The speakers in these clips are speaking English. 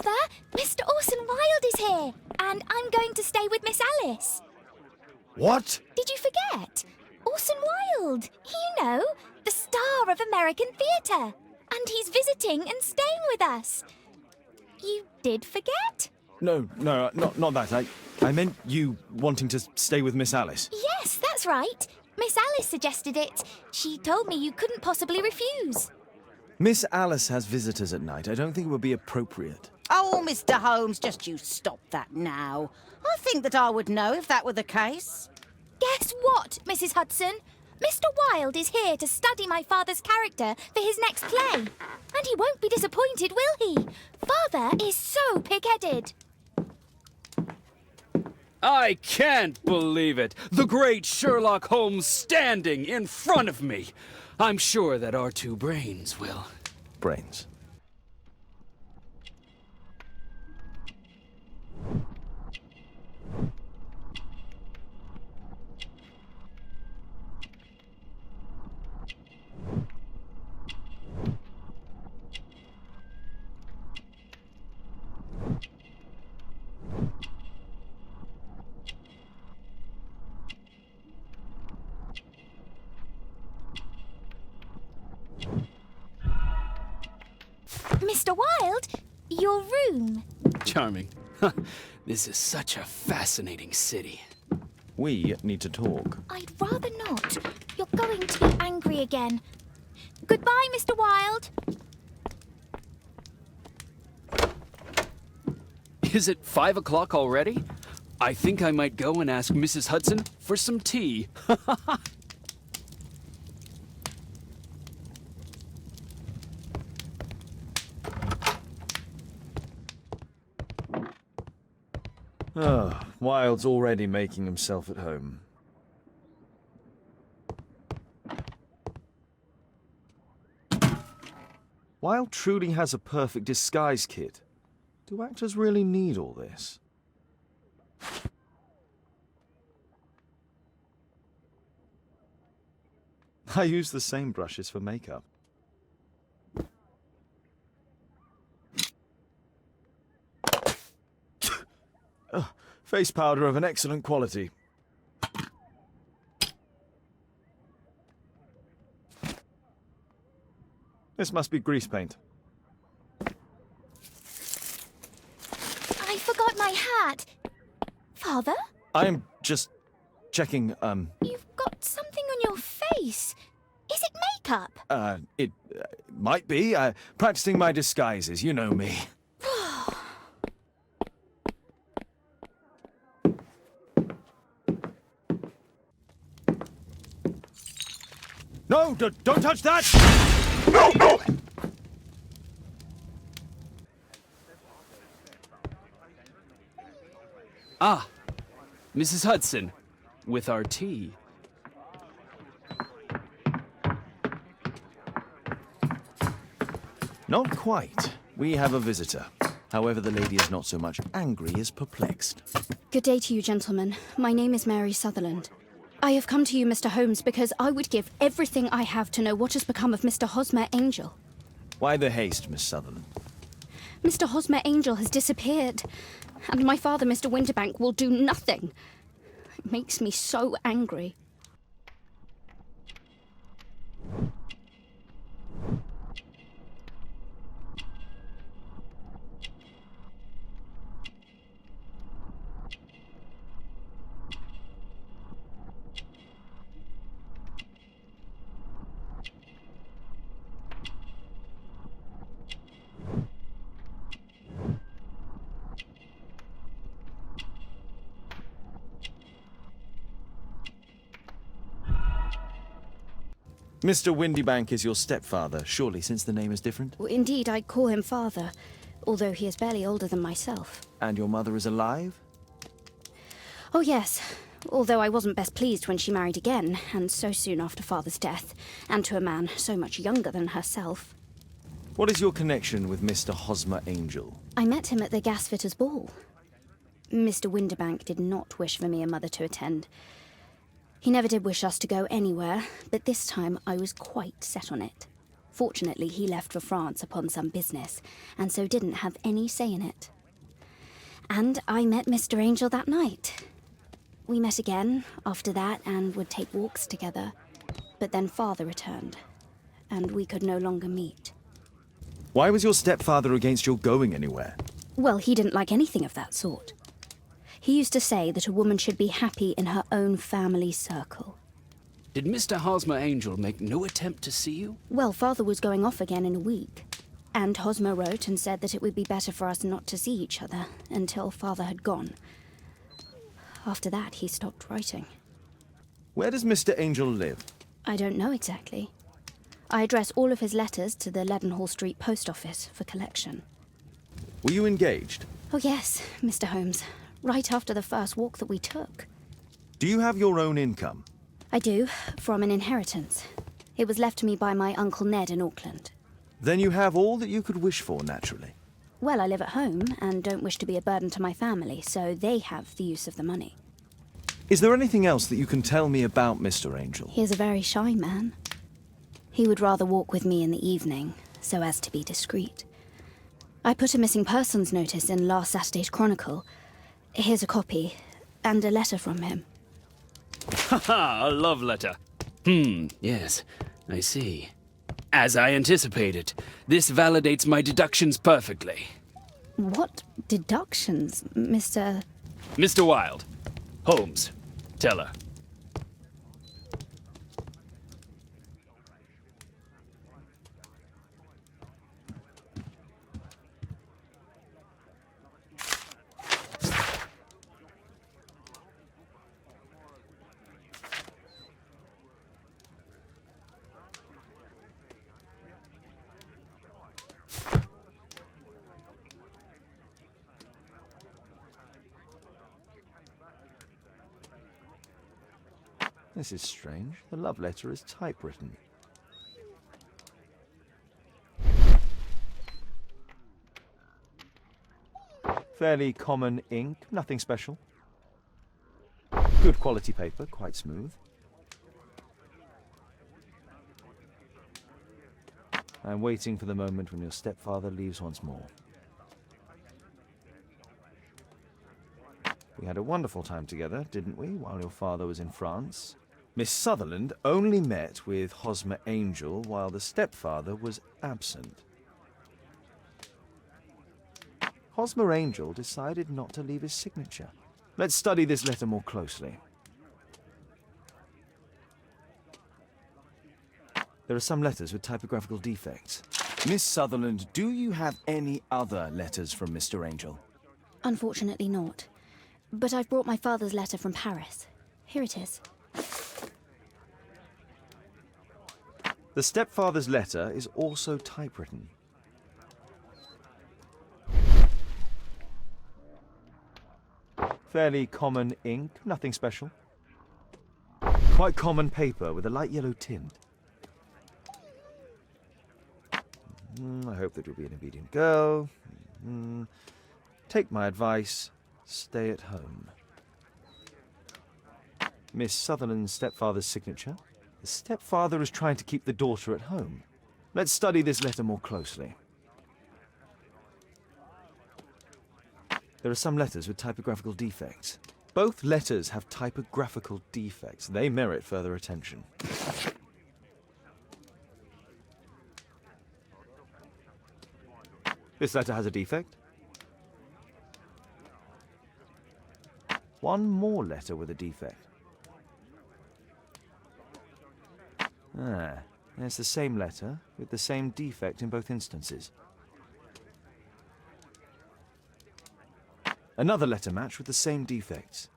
Father, Mr. Orson Wilde is here, and I'm going to stay with Miss Alice. What? Did you forget? Orson Wilde, you know, the star of American theatre. And he's visiting and staying with us. You did forget? No, not that. I meant you wanting to stay with Miss Alice. Yes, that's right. Miss Alice suggested it. She told me you couldn't possibly refuse. Miss Alice has visitors at night. I don't think it would be appropriate. Oh, Mr. Holmes, just you stop that now. I think that I would know if that were the case. Guess what, Mrs. Hudson? Mr. Wilde is here to study my father's character for his next play. And he won't be disappointed, will he? Father is so pig-headed. I can't believe it! The great Sherlock Holmes standing in front of me! I'm sure that our two brains will... Brains. Mr. Wilde, your room. Charming. This is such a fascinating city. We need to talk. I'd rather not. You're going to be angry again. Goodbye, Mr. Wilde. Is it 5 o'clock already? I think I might go and ask Mrs. Hudson for some tea. Oh, Wilde's already making himself at home. Wilde truly has a perfect disguise kit. Do actors really need all this? I use the same brushes for makeup. Face powder of an excellent quality. This must be grease paint. I forgot my hat. Father? I'm just checking, You've got something on your face. Is it makeup? It might be. Practicing my disguises, you know me. No, don't touch that! No! Ah, Mrs. Hudson, with our tea. Not quite. We have a visitor. However, the lady is not so much angry as perplexed. Good day to you, gentlemen. My name is Mary Sutherland. I have come to you, Mr. Holmes, because I would give everything I have to know what has become of Mr. Hosmer Angel. Why the haste, Miss Sutherland? Mr. Hosmer Angel has disappeared, and my father, Mr. Winterbank, will do nothing. It makes me so angry. Mr. Windybank is your stepfather, surely, since the name is different? Well, indeed, I call him father, although he is barely older than myself. And your mother is alive? Oh, yes, although I wasn't best pleased when she married again, and so soon after father's death, and to a man so much younger than herself. What is your connection with Mr. Hosmer Angel? I met him at the gasfitters' ball. Mr. Winterbank did not wish for me and Mother to attend. He never did wish us to go anywhere, but this time I was quite set on it. Fortunately, he left for France upon some business, and so didn't have any say in it. And I met Mr. Angel that night. We met again after that and would take walks together. But then Father returned, and we could no longer meet. Why was your stepfather against your going anywhere? Well, he didn't like anything of that sort. He used to say that a woman should be happy in her own family circle. Did Mr. Hosmer Angel make no attempt to see you? Well, Father was going off again in a week, and Hosmer wrote and said that it would be better for us not to see each other until Father had gone. After that, he stopped writing. Where does Mr. Angel live? I don't know exactly. I address all of his letters to the Leadenhall Street post office for collection. Were you engaged? Oh yes, Mr. Holmes. Right after the first walk that we took. Do you have your own income? I do, from an inheritance. It was left to me by my Uncle Ned in Auckland. Then you have all that you could wish for, naturally. Well, I live at home and don't wish to be a burden to my family, so they have the use of the money. Is there anything else that you can tell me about Mr. Angel? He is a very shy man. He would rather walk with me in the evening, so as to be discreet. I put a missing persons notice in last Saturday's Chronicle. Here's a copy, and a letter from him. Haha, a love letter. Yes, I see. As I anticipated, this validates my deductions perfectly. What deductions, Mr. Mr. Wilde. Holmes, tell her. This is strange. The love letter is typewritten. Fairly common ink, nothing special. Good quality paper, quite smooth. I'm waiting for the moment when your stepfather leaves once more. We had a wonderful time together, didn't we, while your father was in France? Miss Sutherland only met with Hosmer Angel while the stepfather was absent. Hosmer Angel decided not to leave his signature. Let's study this letter more closely. There are some letters with typographical defects. Miss Sutherland, do you have any other letters from Mr. Angel? Unfortunately not. But I've brought my father's letter from Paris. Here it is. The stepfather's letter is also typewritten. Fairly common ink, nothing special. Quite common paper with a light yellow tint. I hope that you'll be an obedient girl. Take my advice, stay at home. Miss Sutherland's stepfather's signature. The stepfather is trying to keep the daughter at home. Let's study this letter more closely. There are some letters with typographical defects. Both letters have typographical defects. They merit further attention. This letter has a defect. One more letter with a defect. There's the same letter with the same defect in both instances. Another letter match with the same defects.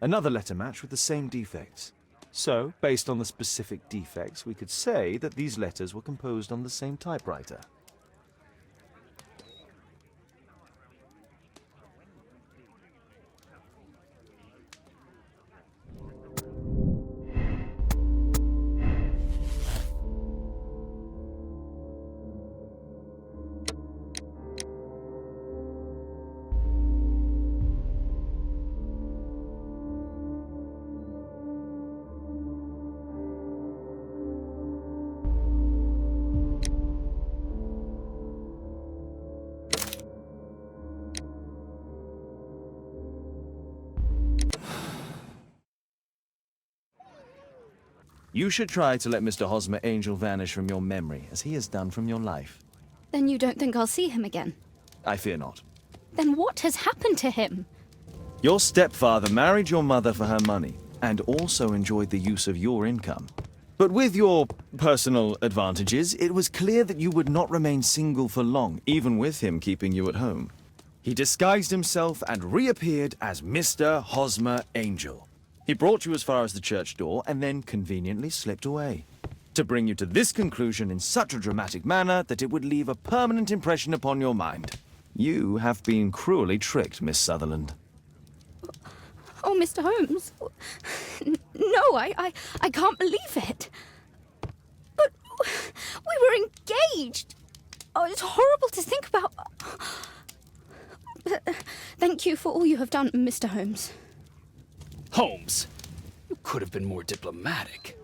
Another letter match with the same defects. So, based on the specific defects, we could say that these letters were composed on the same typewriter. You should try to let Mr. Hosmer Angel vanish from your memory, as he has done from your life. Then you don't think I'll see him again? I fear not. Then what has happened to him? Your stepfather married your mother for her money, and also enjoyed the use of your income. But with your personal advantages, it was clear that you would not remain single for long, even with him keeping you at home. He disguised himself and reappeared as Mr. Hosmer Angel. He brought you as far as the church door and then conveniently slipped away. To bring you to this conclusion in such a dramatic manner that it would leave a permanent impression upon your mind. You have been cruelly tricked, Miss Sutherland. Oh, Mr. Holmes. No, I can't believe it. But we were engaged. Oh, it's horrible to think about. But, thank you for all you have done, Mr. Holmes. Holmes, you could have been more diplomatic.